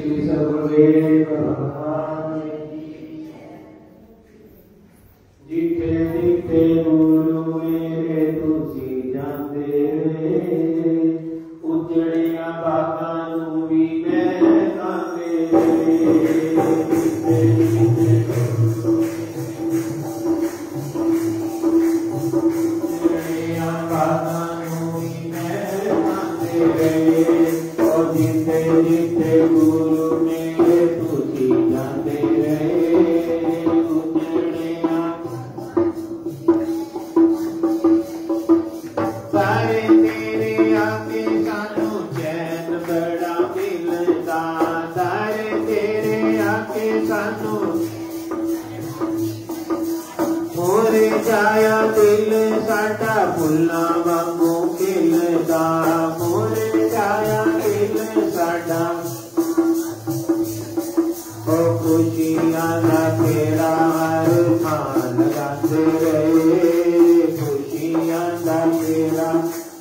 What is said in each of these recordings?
श्री सतगुरुदेव भगवान जिथे जिथे गुरु मेरे तुसी जाते उजड़िया बागां नूं भी महकांदे उजड़िया बागां नूं भी महकांदे और जिथे जिथे गुरु मेरे तुसी जाते जाया दिल साडा फुल्लां वांगू खिलदा मोरे जाया दिल साडा ओ खुशियां दा तेरा हर थां लगांदे रहे खुशियां दा तेरा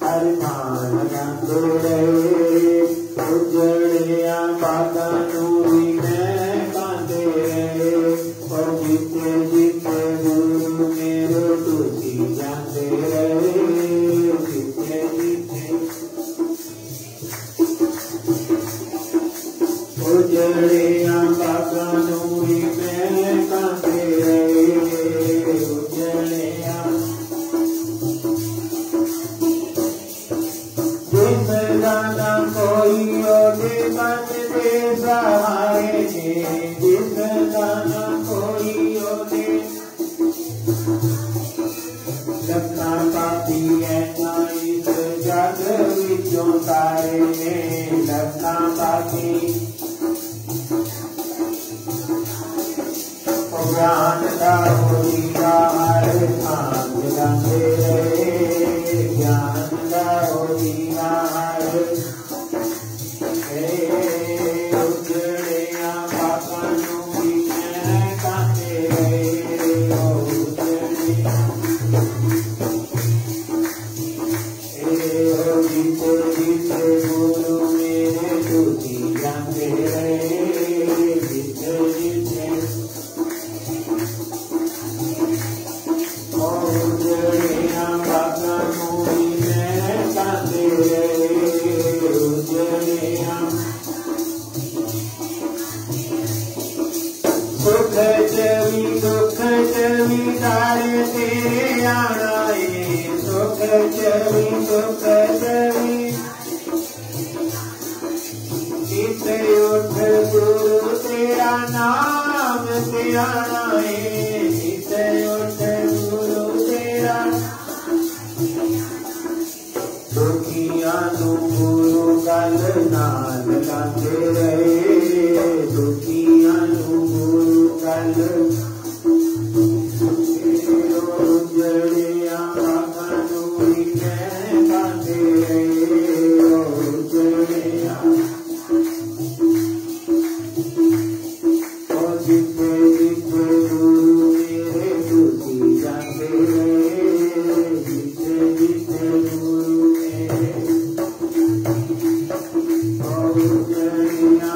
हर थां लगांदे रहे उजड़िया बागां नूं भी महकांदे रहे और जिथे जिथे गुरु मेरे तुसी जाते रहे जिथे जिथे उजड़िया बागां नूं भी महकांदे रहे उजड़िया जिसदा ना कोई ओदे मन दे सहारे जिसदा ना कोई ओदे लखना पापी ऐना इस जग विचों तारे ने लखना पापी ज्ञान दा होलीदा हर थां जगांदे रहे ज्ञान दा होलीदा हर उजड़िया बागां नूं भी महकांदे रहे उजड़िया जिथे जिथे गुरु मेरे तुसी जाते रहे जिथे जिथे उजड़िया बागां नूं भी महकांदे रहे उजड़िया सुख च भी दुख च भी तारे तेरे आना सुख च भी दुख च भी जिथे उठ गुरु तेरा नाम ध्याना जिथे उठ गुरु तेरा दुखियां नूं गुरु गल नाल लांदे रहे दुखियां नूं गुरु गल उजड़िया बागां नूं भी महकांदे रहे उजड़िया और जिथे जिथे गुरु मेरे तुसी जाते रहे जिथे जिथे गुरु मेरे और उजड़िया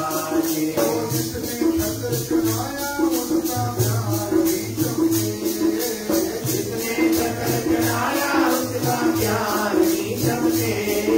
बाजे। जिसने छत्र चढ़ाया उसका प्यार भी चमके, जिसने छत्र चढ़ाया उसका प्यार भी चमके।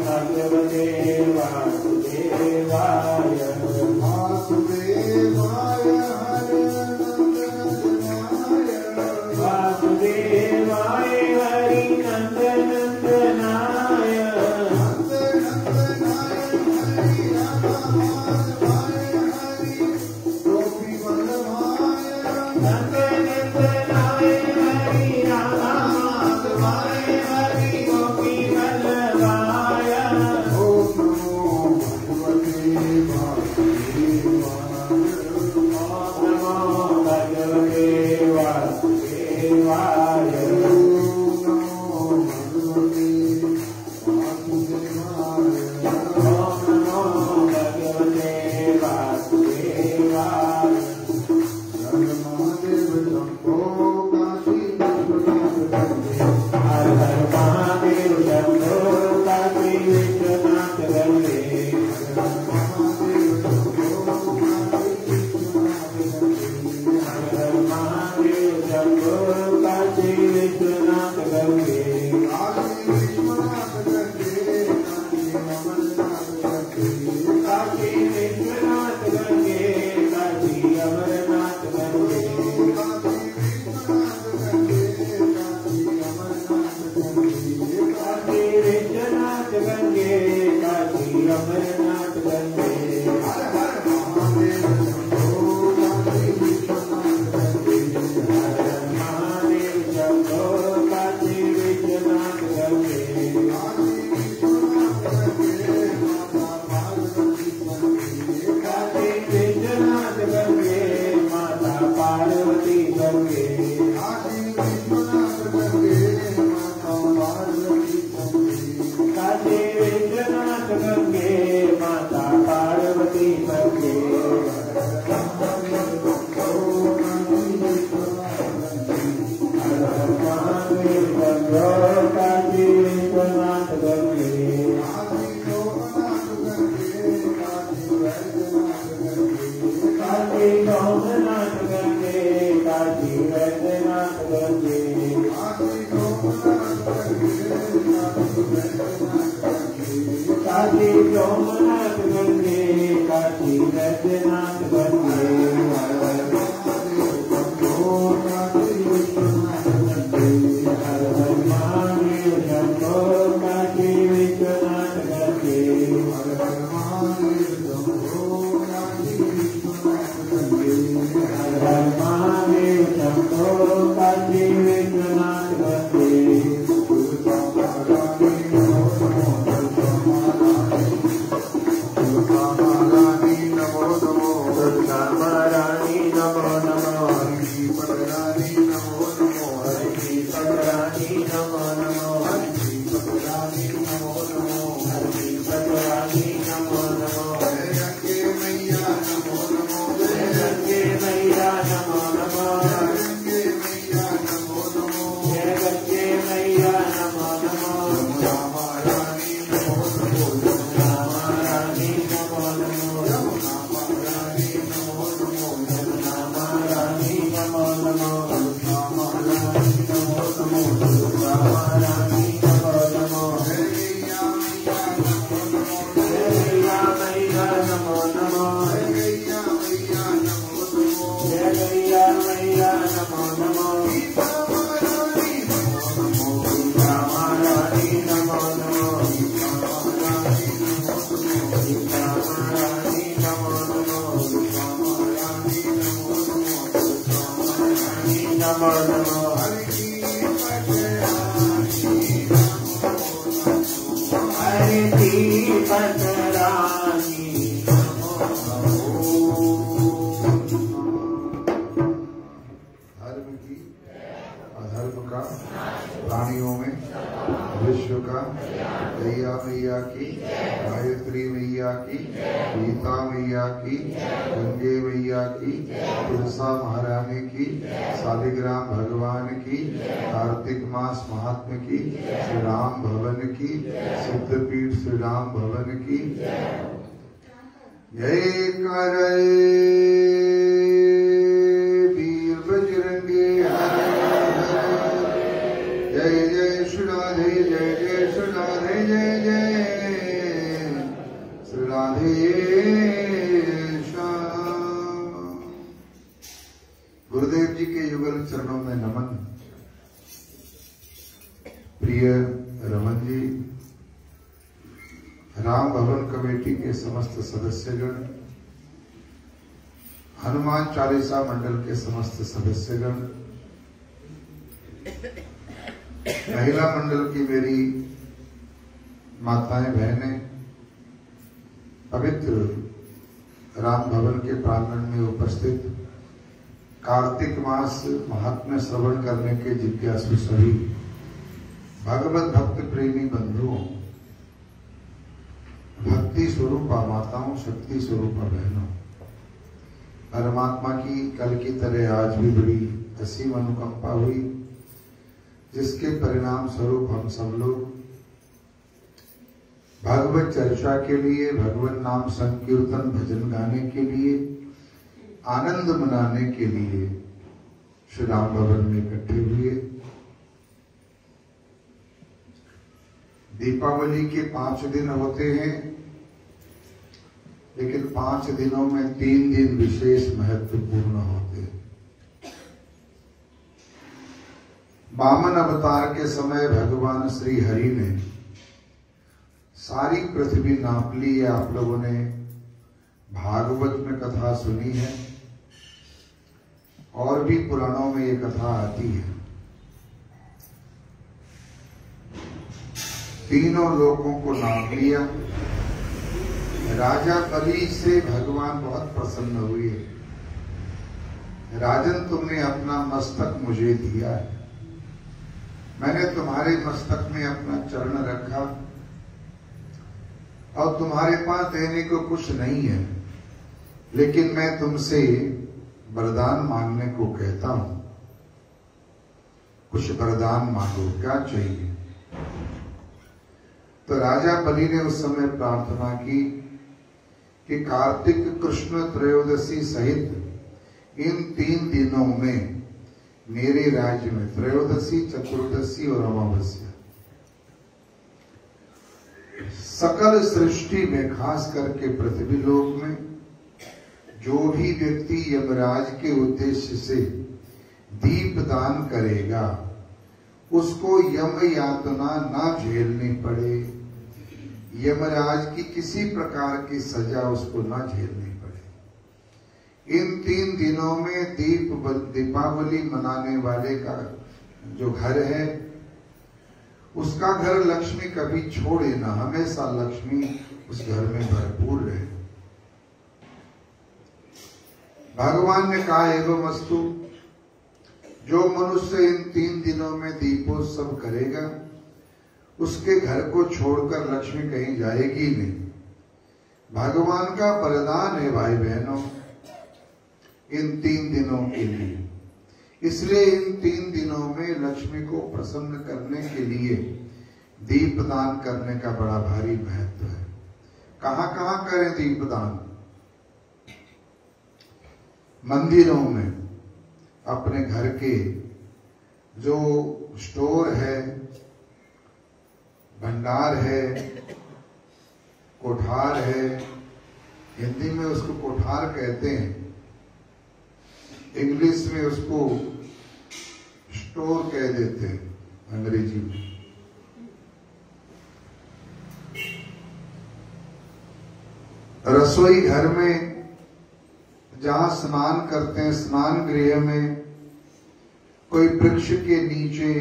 Bhagavate अमरनाथ गंगे हर हर महादेव शंभो काशी विश्वनाथ गंगे हर हर महादेव शंभो काशी विश्वनाथ गंगे काशी विश्वनाथ गंगे माता पार्वती गंगे काशी विश्वनाथ गंगे माता पार्वती गंगे काशी विश्वनाथ गंगे माता पार्वती गंगे काशी विश्वनाथ गंगे माता पार्वती गंगे हर हर महादेव शंभो काशी विश्वनाथ गंगे काशी सोमनाथ गंगे काशी वैद्यनाथ गंगे काशी सोमनाथ गंगे काशी वैद्यनाथ गंगे हर हर हर हर महादेव शंभो काशी विश्वनाथ गंगे हर हर महादेव शंभो काशी विश्वनाथ गंगे दुर्गा महारानी नमो नमो हरि पटरानी नमो नमो हरि पटरानी नमो नमो हरि पटरानी नमो नमो हरि पटरानी नमो नमो गंगे मैया नमो नमो गंगे मैया नमो नमो गंगे मैया नमो नमो गंगे मैया नमो नमो महारानी नमो नमो महारानी नमो नमो महारानी नमो नमो महारानी नमो नमो महारानी नमो नमो महारानी नमो नमो मैया मैया नमो नमो मैया मैया नमो नमो मैया मैया नमो नमो महारानी नमो नमो महारानी नमो नमो नमो नमो हरि पटरानी धर्म की अधर्म का प्राणियों में विश्व का गैया मैया की गायत्री मैया की गीता मैया की गंगे मैया की तुलसा महारानी की शालिग्राम भगवान की कार्तिक मास महात्म की श्री राम भवन की सिद्धपीठ श्री राम भवन की जय करे वीर बजरंगी जय जय श्री राधे जय जय श्री राधे जय जय श्री राधे श्याम। गुरुदेव जी के युगल चरणों में नमन। प्रिय रमन जी, राम भवन कमेटी के समस्त सदस्यगण, हनुमान चालीसा मंडल के समस्त सदस्यगण, महिला मंडल की मेरी माताएं बहनें, पवित्र राम भवन के प्रांगण में उपस्थित कार्तिक मास महात्म्य श्रवण करने के जिज्ञासु सभी भगवत भक्त प्रेमी बंधुओं, भक्ति स्वरूपा माताओं, शक्ति स्वरूपा बहनों, परमात्मा की कल की तरह आज भी बड़ी असीम अनुकंपा हुई, जिसके परिणाम स्वरूप हम सब लोग भागवत चर्चा के लिए, भगवत नाम संकीर्तन भजन गाने के लिए, आनंद मनाने के लिए श्री राम भवन में इकट्ठे हुए। दीपावली के 5 दिन होते हैं, लेकिन 5 दिनों में 3 दिन विशेष महत्वपूर्ण होते हैं। वामन अवतार के समय भगवान श्री हरि ने सारी पृथ्वी नाप ली है। आप लोगों ने भागवत में कथा सुनी है और भी पुराणों में ये कथा आती है। तीनों लोगों को नाप लिया। राजा बलि से भगवान बहुत प्रसन्न हुए। राजन, तुमने अपना मस्तक मुझे दिया है, मैंने तुम्हारे मस्तक में अपना चरण रखा और तुम्हारे पास देने को कुछ नहीं है, लेकिन मैं तुमसे वरदान मांगने को कहता हूं। कुछ वरदान मांगो, क्या चाहिए? तो राजा बलि ने उस समय प्रार्थना की कि कार्तिक कृष्ण त्रयोदशी सहित इन 3 दिनों में मेरे राज्य में, त्रयोदशी, चतुर्दशी और अमावस्या, सकल सृष्टि में, खास करके पृथ्वी लोक में, जो भी व्यक्ति यमराज के उद्देश्य से दीप दान करेगा उसको यम यातना ना झेलनी पड़े, यमराज की किसी प्रकार की सजा उसको ना झेलनी पड़े। इन 3 दिनों में दीपावली मनाने वाले का जो घर है उसका घर लक्ष्मी कभी छोड़े ना, हमेशा लक्ष्मी उस घर में भरपूर रहे। भगवान ने कहा, एवं वस्तु, जो मनुष्य इन 3 दिनों में दीपोत्सव करेगा उसके घर को छोड़कर लक्ष्मी कहीं जाएगी नहीं। भगवान का वरदान है भाई बहनों इन 3 दिनों के लिए। इसलिए इन 3 दिनों में लक्ष्मी को प्रसन्न करने के लिए दीपदान करने का बड़ा भारी महत्व है। कहां कहां करें दीपदान? मंदिरों में, अपने घर के जो स्टोर है, भंडार है, कोठार है, हिंदी में उसको कोठार कहते हैं, इंग्लिश में उसको स्टोर कह देते हैं, अंग्रेजी में। रसोई घर में जहां स्नान करते हैं, स्नान गृह में, कोई वृक्ष के नीचे,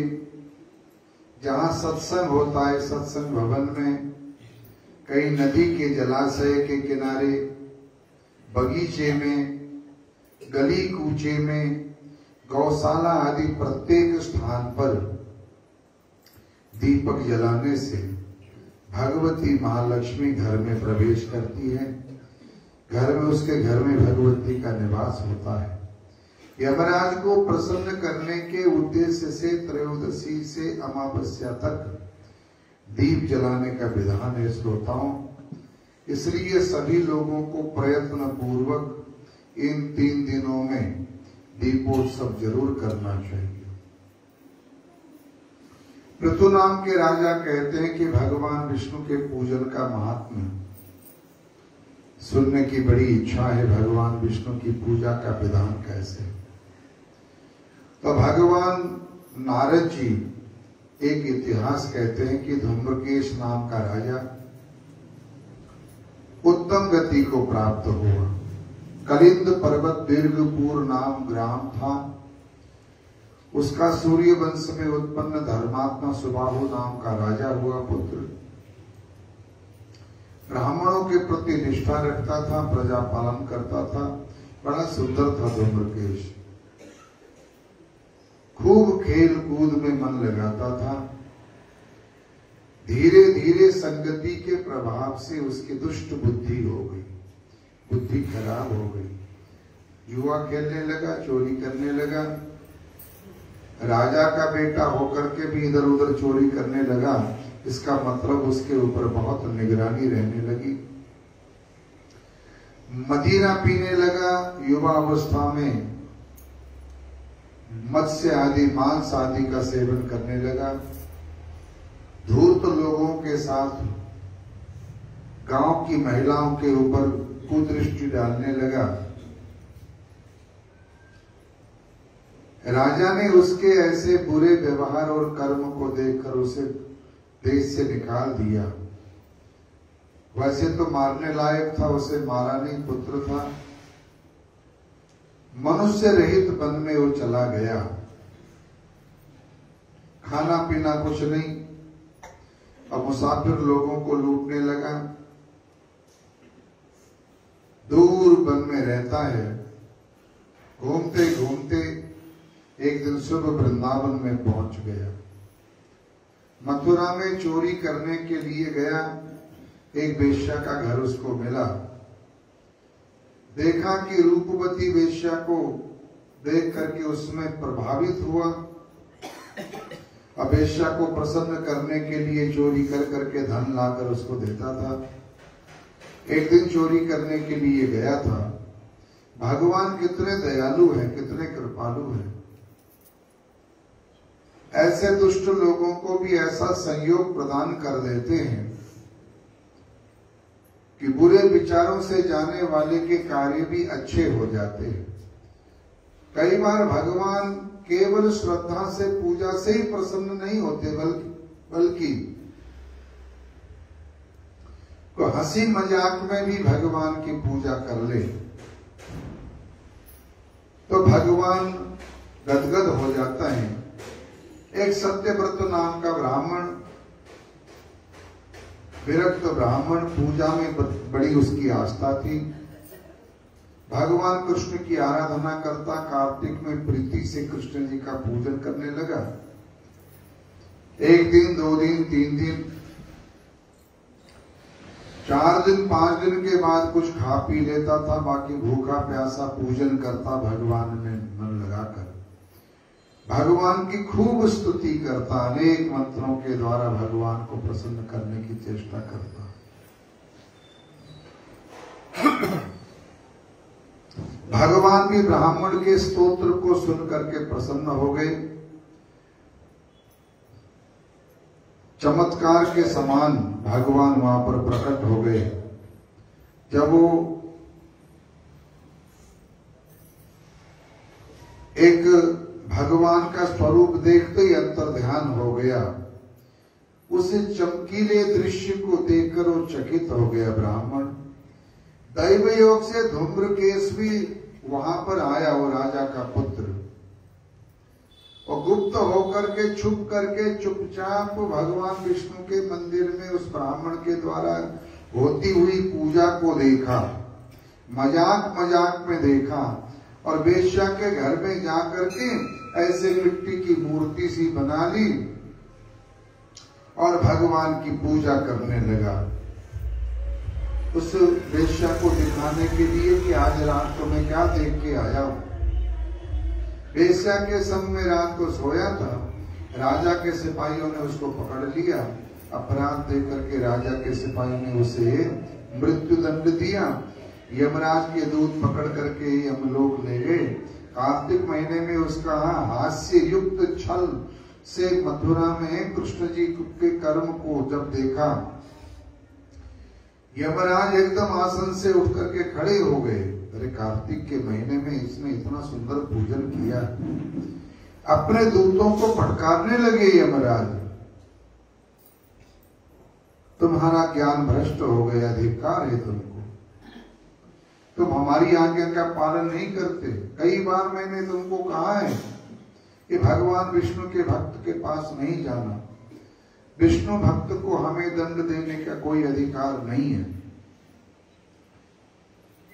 जहां सत्संग होता है, सत्संग भवन में, कई नदी के जलाशय के किनारे, बगीचे में, गली कूचे में, गौशाला आदि प्रत्येक स्थान पर दीपक जलाने से भगवती महालक्ष्मी घर में प्रवेश करती है। घर में, उसके घर में भगवती का निवास होता है। यमराज को प्रसन्न करने के उद्देश्य से त्रयोदशी से अमावस्या तक दीप जलाने का विधान है श्रोताओं। इसलिए सभी लोगों को प्रयत्न पूर्वक इन 3 दिनों में दीपोत्सव जरूर करना चाहिए। पृथु नाम के राजा कहते हैं कि भगवान विष्णु के पूजन का महात्म्य सुनने की बड़ी इच्छा है। भगवान विष्णु की पूजा का विधान कैसे? तो भगवान नारद जी एक इतिहास कहते हैं कि धूम्रकेश नाम का राजा उत्तम गति को प्राप्त हुआ। कलिंद पर्वत दीर्घपुर नाम ग्राम था। उसका सूर्य वंश में उत्पन्न धर्मात्मा सुबाहु नाम का राजा हुआ पुत्र। ब्राह्मणों के प्रति निष्ठा रखता था, प्रजा पालन करता था, बड़ा सुंदर था धूम्रकेश। खूब खेल कूद में मन लगाता था। धीरे धीरे संगति के प्रभाव से उसकी दुष्ट बुद्धि हो गई, बुद्धि खराब हो गई। जुआ खेलने लगा, चोरी करने लगा। राजा का बेटा होकर के भी इधर उधर चोरी करने लगा। इसका मतलब उसके ऊपर बहुत निगरानी रहने लगी। मदिरा पीने लगा। युवा अवस्था में मत्स्य आदि, मांस आदि का सेवन करने लगा। धूर्त लोगों के साथ गांव की महिलाओं के ऊपर कुदृष्टि डालने लगा। राजा ने उसके ऐसे बुरे व्यवहार और कर्म को देखकर उसे देश से निकाल दिया। वैसे तो मारने लायक था, उसे मारा नहीं, पुत्र था। मनुष्य रहित वन में वो चला गया, खाना पीना कुछ नहीं। अब मुसाफिर लोगों को लूटने लगा। दूर वन में रहता है। घूमते घूमते एक दिन सुबह वृंदावन में पहुंच गया। मथुरा में चोरी करने के लिए गया। एक वेश्या का घर उसको मिला। देखा कि रूपवती वेश्या को देख करके उसमें प्रभावित हुआ। अब वेश्या को प्रसन्न करने के लिए चोरी कर करके धन लाकर उसको देता था। एक दिन चोरी करने के लिए गया था। भगवान कितने दयालु हैं, कितने कृपालु हैं। ऐसे दुष्ट लोगों को भी ऐसा संयोग प्रदान कर देते हैं कि बुरे विचारों से जाने वाले के कार्य भी अच्छे हो जाते हैं। कई बार भगवान केवल श्रद्धा से, पूजा से ही प्रसन्न नहीं होते, बल्कि तो हंसी मजाक में भी भगवान की पूजा कर ले तो भगवान गदगद हो जाता है। एक सत्यव्रत नाम का ब्राह्मण, विरक्त ब्राह्मण, पूजा में बड़ी उसकी आस्था थी। भगवान कृष्ण की आराधना करता, कार्तिक में प्रीति से कृष्ण जी का पूजन करने लगा। एक दिन, 2 दिन, 3 दिन, 4 दिन, 5 दिन के बाद कुछ खा पी लेता था। बाकी भूखा प्यासा पूजन करता, भगवान में मन लगाकर भगवान की खूब स्तुति करता। अनेक मंत्रों के द्वारा भगवान को प्रसन्न करने की चेष्टा करता। भगवान भी ब्राह्मण के स्तोत्र को सुन करके प्रसन्न हो गए। चमत्कार के समान भगवान वहां पर प्रकट हो गए। जब वो एक भगवान का स्वरूप देखते ही अंतर ध्यान हो गया। उस चमकीले दृश्य को देखकर वो चकित हो गया ब्राह्मण। दैव योग से धूम्रकेश भी वहां पर आया, वो राजा का पुत्र। और गुप्त होकर के, छुप करके, चुपचाप भगवान विष्णु के मंदिर में उस ब्राह्मण के द्वारा होती हुई पूजा को देखा, मजाक मजाक में देखा। और वेश्या के घर में जाकर के ऐसे मिट्टी की मूर्ति सी बना ली और भगवान की पूजा करने लगा। उस वेश्या को दिखाने के लिए कि आज रात को मैं क्या देख के आया हूं। वेश्या के संग में रात को सोया था। राजा के सिपाहियों ने उसको पकड़ लिया। अपराध देकर के राजा के सिपाहियों ने उसे मृत्यु दंड दिया। यमराज के दूत पकड़ करके यमलोक ले गए। कार्तिक महीने में उसका हास्य युक्त छल से मथुरा में कृष्ण जी के कर्म को जब देखा, यमराज एकदम आसन से उठ करके खड़े हो गए। अरे कार्तिक के महीने में इसने इतना सुंदर पूजन किया। अपने दूतों को फटकारने लगे यमराज, तुम्हारा ज्ञान भ्रष्ट हो गया, धिक्कार है तुमको, तुम हमारी आज्ञा का पालन नहीं करते। कई बार मैंने तुमको कहा है कि भगवान विष्णु के भक्त के पास नहीं जाना। विष्णु भक्त को हमें दंड देने का कोई अधिकार नहीं है।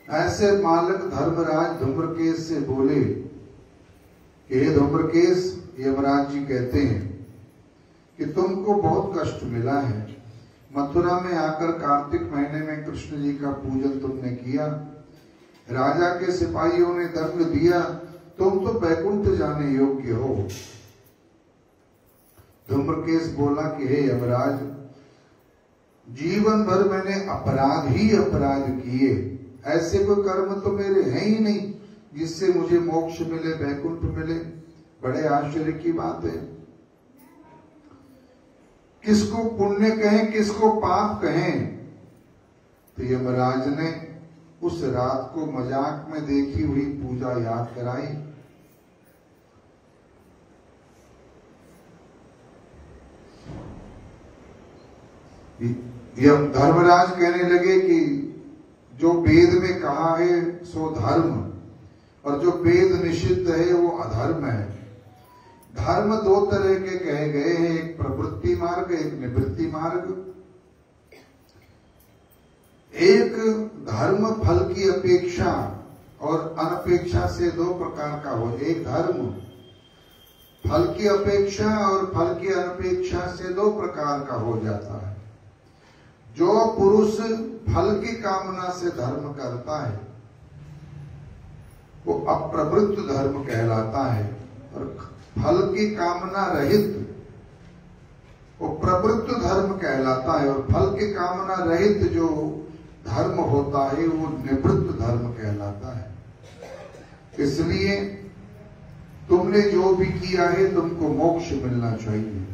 ऐसे मालक धर्मराज धूम्रकेश से बोले कि हे धूम्रकेश, यमराज जी कहते हैं कि तुमको बहुत कष्ट मिला है। मथुरा में आकर कार्तिक महीने में कृष्ण जी का पूजन तुमने किया, राजा के सिपाहियों ने दंड दिया, तुम तो बैकुंठ जाने योग्य हो। धूम्रकेश बोला कि हे यमराज, जीवन भर मैंने अपराध ही अपराध किए, ऐसे कोई कर्म तो मेरे हैं ही नहीं जिससे मुझे मोक्ष मिले, बैकुंठ मिले। बड़े आश्चर्य की बात है। किसको पुण्य कहें, किसको पाप कहें। तो यमराज ने उस रात को मजाक में देखी हुई पूजा याद कराई। यम धर्मराज कहने लगे कि जो वेद में कहा है सो धर्म, और जो वेद निषिद्ध है वो अधर्म है। धर्म दो तरह के कहे गए हैं, एक प्रवृत्ति मार्ग, एक निवृत्ति मार्ग। एक धर्म फल की अपेक्षा और अनपेक्षा से दो प्रकार का हो। एक धर्म फल की अपेक्षा और फल की अनपेक्षा से दो प्रकार का हो जाता है। जो पुरुष फल की कामना से धर्म करता है वो अप्रवृत्त धर्म कहलाता है, और फल की कामना रहित वो प्रवृत्त धर्म कहलाता है, और फल की कामना रहित जो धर्म होता है वो निवृत्त धर्म कहलाता है। इसलिए तुमने जो भी किया है तुमको मोक्ष मिलना चाहिए।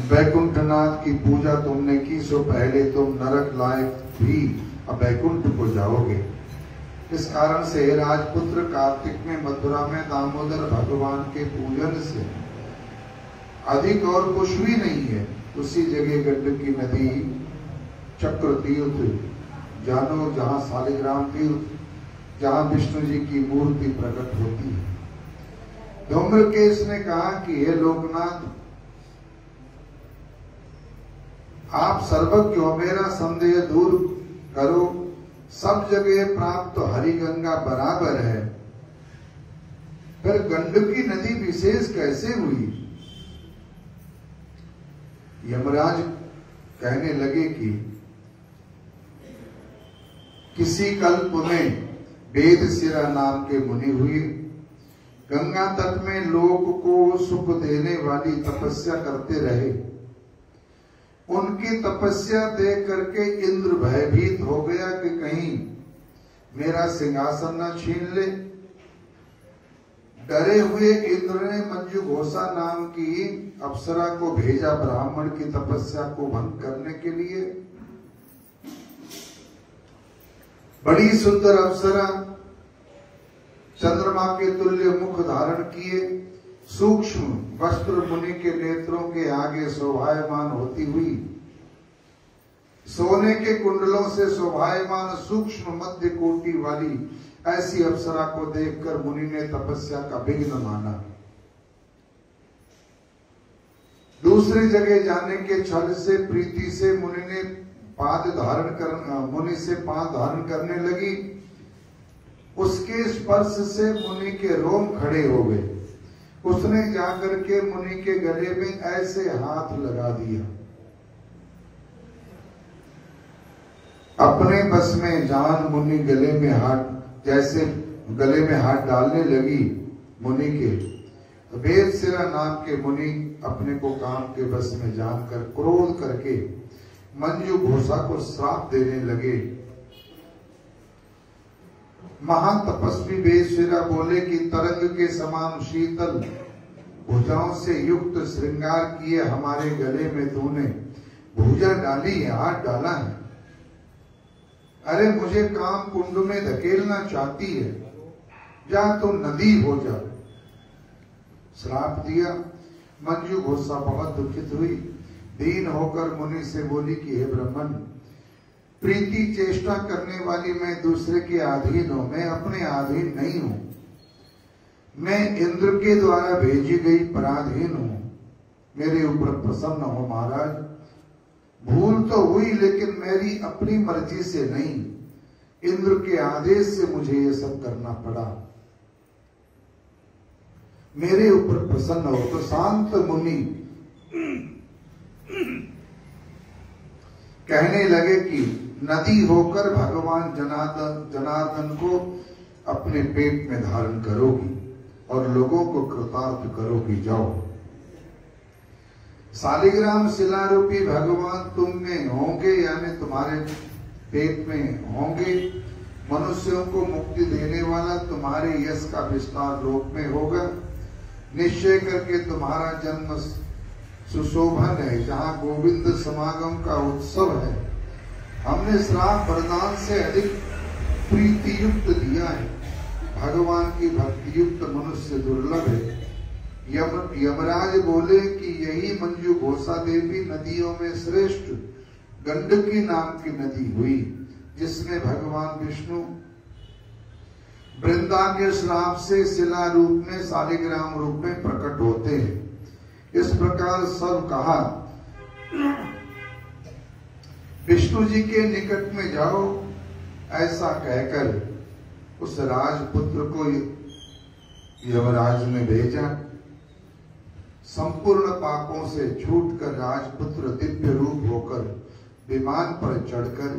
वैकुंठनाथ की पूजा तुमने की सो पहले तुम नरक लायक भी अब वैकुंठ को जाओगे। इस कारण से राजपुत्र कार्तिक में मथुरा में दामोदर भगवान के पूजन से अधिक और कुछ भी नहीं है। उसी जगह गंडकी नदी, चक्र तीर्थ जानो, जहाँ शालिग्राम तीर्थ, जहाँ विष्णु जी की मूर्ति प्रकट होती है। धूम्रकेश ने कहा कि हे लोकनाथ, आप सर्वज्ञ हो, मेरा संदेह दूर करो। सब जगह प्राप्त हरि गंगा बराबर है, फिर गंडकी नदी विशेष कैसे हुई? यमराज कहने लगे कि किसी कल्प में वेदशिरा नाम के मुनि हुए, गंगा तट में लोक को सुख देने वाली तपस्या करते रहे। उनकी तपस्या देख करके इंद्र भयभीत हो गया कि कहीं मेरा सिंहासन न छीन ले। डरे हुए इंद्र ने मंजू घोषा नाम की अप्सरा को भेजा ब्राह्मण की तपस्या को भंग करने के लिए। बड़ी सुंदर अप्सरा, चंद्रमा के तुल्य मुख धारण किए, सूक्ष्म वस्त्र मुनि के नेत्रों के आगे शोभायमान होती हुई, सोने के कुंडलों से शोभायमान सूक्ष्म मध्य कोटि वाली ऐसी अप्सरा को देखकर मुनि ने तपस्या का विघ्न माना। दूसरी जगह जाने के छल से, प्रीति से मुनि से पाद धारण करने लगी। उसके स्पर्श से मुनि के रोम खड़े हो गए। उसने जाकर के मुनि के गले में ऐसे हाथ लगा दिया। अपने बस में जान मुनि गले में हाथ, जैसे गले में हाथ डालने लगी मुनि के, वेदशिरा नाम के मुनि अपने को काम के बस में जानकर क्रोध करके मंजू घोषा को श्राप देने लगे। महान तपस्वी वेदशिरा बोले कि तरंग के समान शीतल भुजाओं से युक्त श्रृंगार किए हमारे गले में तूने भुजा डाली है, हाथ डाला है। अरे मुझे काम कुंड में धकेलना चाहती है, जा तो नदी हो जा। श्राप दिया। मंजू घोषा बहुत दुखित हुई, दीन होकर मुनि से बोली कि हे ब्राह्मण, प्रीति चेष्टा करने वाली मैं दूसरे के अधीन हूं, मैं अपने अधीन नहीं हूं। मैं इंद्र के द्वारा भेजी गई पराधीन हूं, मेरे ऊपर प्रसन्न हो महाराज। भूल तो हुई लेकिन मेरी अपनी मर्जी से नहीं, इंद्र के आदेश से मुझे ये सब करना पड़ा। मेरे ऊपर प्रसन्न हो। तो शांत मुनि कहने लगे कि नदी होकर भगवान जनार्दन को अपने पेट में धारण करोगी और लोगों को कृतार्थ करोगी। जाओ, शालिग्राम शिला रूपी भगवान तुम में होंगे, यानी तुम्हारे पेट में होंगे। मनुष्यों को मुक्ति देने वाला तुम्हारे यश का विस्तार लोक में होगा। निश्चय करके तुम्हारा जन्म सुशोभन है, जहाँ गोविंद समागम का उत्सव है। हमने श्राप वरदान से अधिक प्रीति युक्त दिया है। भगवान की भक्ति युक्त मनुष्य दुर्लभ है, यमराज बोले कि यही मंजू घोषा देवी नदियों में श्रेष्ठ गंडकी नाम की नदी हुई, जिसमें भगवान विष्णु वृंदावन श्राप से शिला रूप में शालिग्राम रूप में प्रकट होते हैं। इस प्रकार सब कहा, विष्णु जी के निकट में जाओ। ऐसा कहकर उस राजपुत्र को यमराज ने भेजा। संपूर्ण पापों से छूटकर राजपुत्र दिव्य रूप होकर विमान पर चढ़कर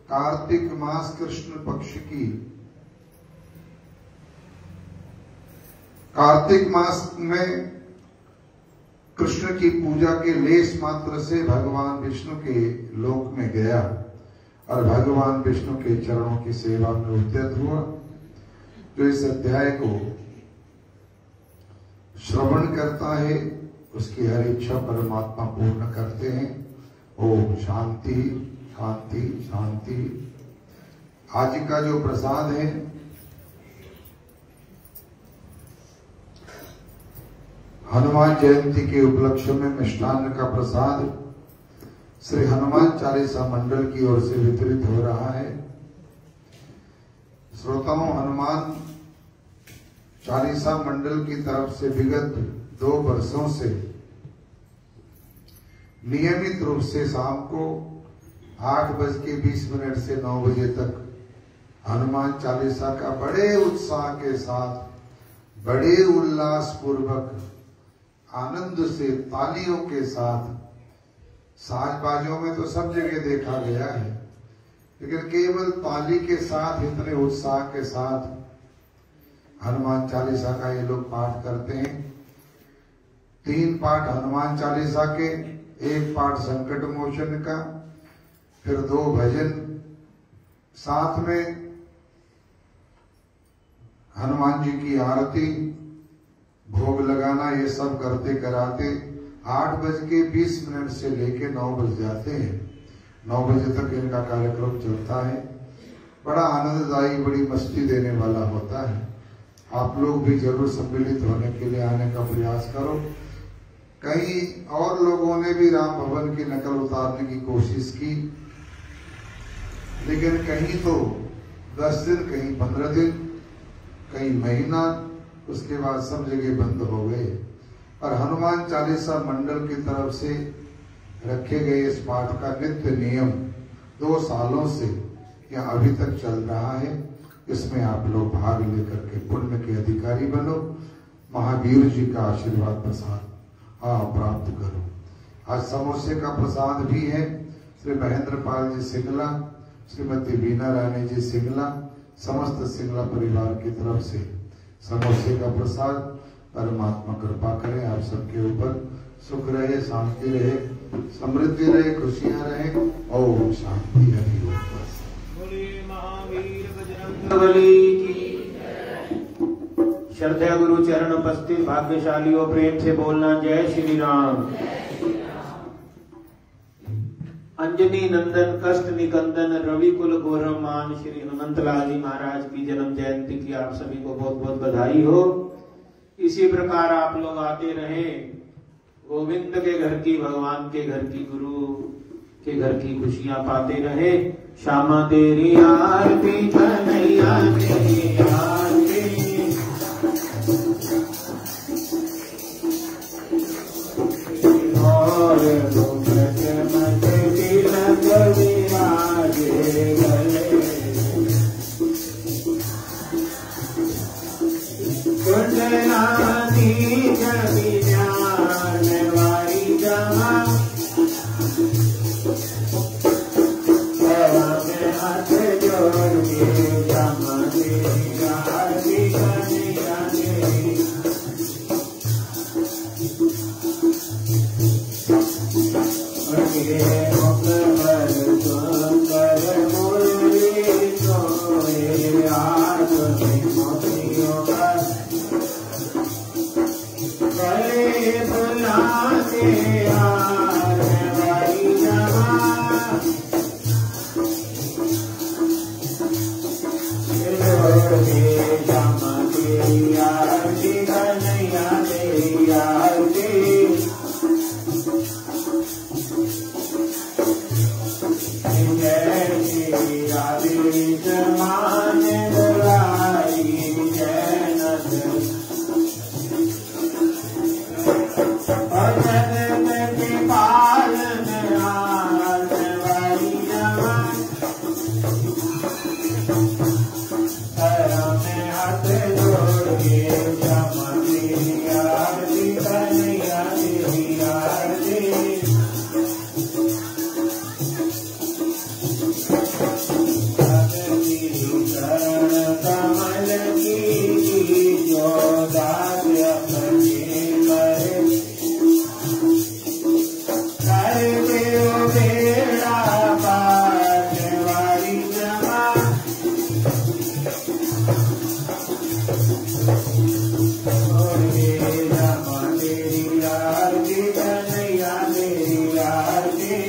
कार्तिक मास कृष्ण पक्ष की कार्तिक मास में कृष्ण की पूजा के लेस मात्र से भगवान विष्णु के लोक में गया और भगवान विष्णु के चरणों की सेवा में उद्यत हुआ। जो इस अध्याय को श्रवण करता है उसकी हर इच्छा परमात्मा पूर्ण करते हैं। ओम शांति शांति शांति। आज का जो प्रसाद है हनुमान जयंती के उपलक्ष्य में मिष्टान्न का प्रसाद श्री हनुमान चालीसा मंडल की ओर से वितरित हो रहा है। श्रोताओं, हनुमान चालीसा मंडल की तरफ से विगत 2 वर्षों से नियमित रूप से शाम को 8:20 से 9 बजे तक हनुमान चालीसा का बड़े उत्साह के साथ, बड़े उल्लास पूर्वक, आनंद से, तालियों के साथ, साजबाजों में तो सब जगह देखा गया है, लेकिन केवल ताली के साथ, इतने उत्साह के साथ हनुमान चालीसा का ये लोग पाठ करते हैं। 3 पाठ हनुमान चालीसा के, 1 पाठ संकट मोचन का, फिर 2 भजन, साथ में हनुमान जी की आरती, भोग लगाना, ये सब करते कराते 8:20 से लेके 9 बज जाते हैं। 9 बजे तक इनका कार्यक्रम चलता है। बड़ा आनंददायी, बड़ी मस्ती देने वाला होता है। आप लोग भी जरूर सम्मिलित होने के लिए आने का प्रयास करो। कई और लोगों ने भी राम भवन की नकल उतारने की कोशिश की, लेकिन कहीं तो 10 दिन, कहीं 15 दिन, कहीं महीना, उसके बाद सब जगह बंद हो गए। और हनुमान चालीसा मंडल की तरफ से रखे गए इस पाठ का नित्य नियम 2 सालों से यह अभी तक चल रहा है। इसमें आप लोग भाग लेकर के पुण्य के अधिकारी बनो, महावीर जी का आशीर्वाद प्रसाद प्राप्त करो। आज समोसे का प्रसाद भी है। श्री महेंद्र पाल जी सिंगला, श्रीमती बीना रानी जी सिंगला, समस्त सिंगला परिवार की तरफ से समोसे का प्रसाद। परमात्मा कृपा करें आप सबके ऊपर, सुख रहे, शांति रहे, समृद्धि रहे, खुशियां रहे। ओम शांति। हरि ओम। श्रद्धा गुरु चरण उपस्थित भाग्यशालियों, प्रेम से बोलना जय श्री राम। अंजनी नंदन कष्ट निकंदन रवि कुल गौरवमान श्री हनुमंतलाल जी महाराज की जन्म जयंती की आप सभी को बहुत बहुत बधाई हो। इसी प्रकार आप लोग आते रहे, गोविंद के घर की, भगवान के घर की, गुरु के घर की खुशियां पाते रहे। श्यामा तेरी आरती, कन्हैया तेरी आरती, और मत तिलक विराजे गले, कुंडलाती कवि ज्ञान वारी जमा, हाथ जोड़ के जमा तेरी आरती, कन्हैया तेरी। मान बुलाई जैनत जगत के पालन आस वाली जवान में हाथ जोड़ के क्षमा तेरी आरती कन्हैया तेरी आरती चरण कमल की जो दास अपने करे देव बेड़ा पार वाली जमा तेरी आरती कन्हैया तेरी आरती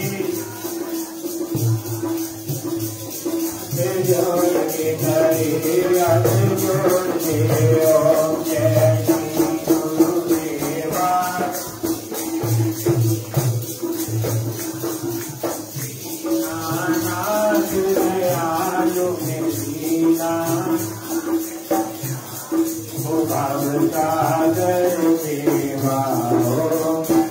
जोड़ के करे हाथ जोड़ के ओम जय श्री गुरुदेवा नाथ दयालु मेरा भव सागर सेवा गुरुमूर्ति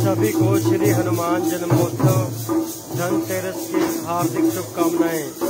सभी को श्री हनुमान जन्मोत्सव धनतेरस की हार्दिक शुभकामनाएं।